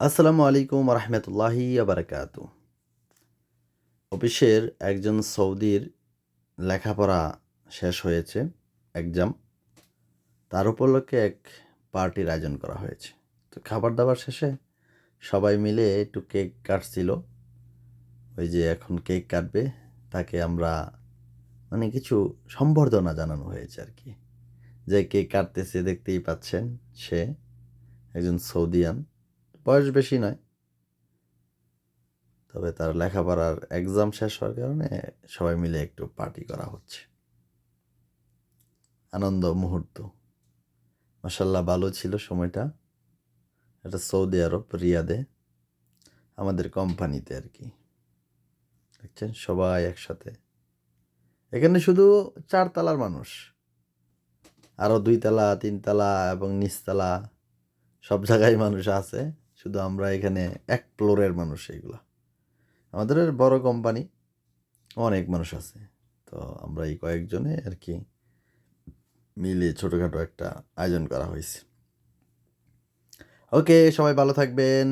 আসসালামু আলাইকুম রহমতুল্লাহি বারাকাতু। অফিসের একজন সৌদির লেখাপড়া শেষ হয়েছে, এক্সাম। তার উপলক্ষে এক পার্টির আয়োজন করা হয়েছে। তো খাবার দাবার শেষে সবাই মিলে একটু কেক কাটছিল। ওই যে এখন কেক কাটবে, তাকে আমরা কিছু সম্বর্ধনা জানানো হয়েছে আর কি। যে কেক কাটতেছে দেখতেই পাচ্ছেন, সে একজন সৌদিয়ান, বয়স বেশি নয়, তবে তার লেখাপড়ার এক্সাম শেষ হওয়ার কারণে সবাই মিলে একটু পার্টি করা হচ্ছে। আনন্দ মুহূর্ত, মাশাল্লাহ ভালো ছিল সময়টা। এটা সৌদি আরব, রিয়াদে, আমাদের কোম্পানিতে আর কি। দেখছেন সবাই একসাথে। এখানে শুধু 4 তলার মানুষ, আরও 2 তলা 3 তলা এবং নিচতলা সব জায়গায় মানুষ আছে। শুধু আমরা এখানে 1 ফ্লোরের মানুষ। এইগুলা আমাদের বড় কোম্পানি, অনেক মানুষ আছে। তো আমরা এই কয়েকজনে আর কি মিলে ছোটোখাটো একটা আয়োজন করা হয়েছে। ওকে, সবাই ভালো থাকবেন।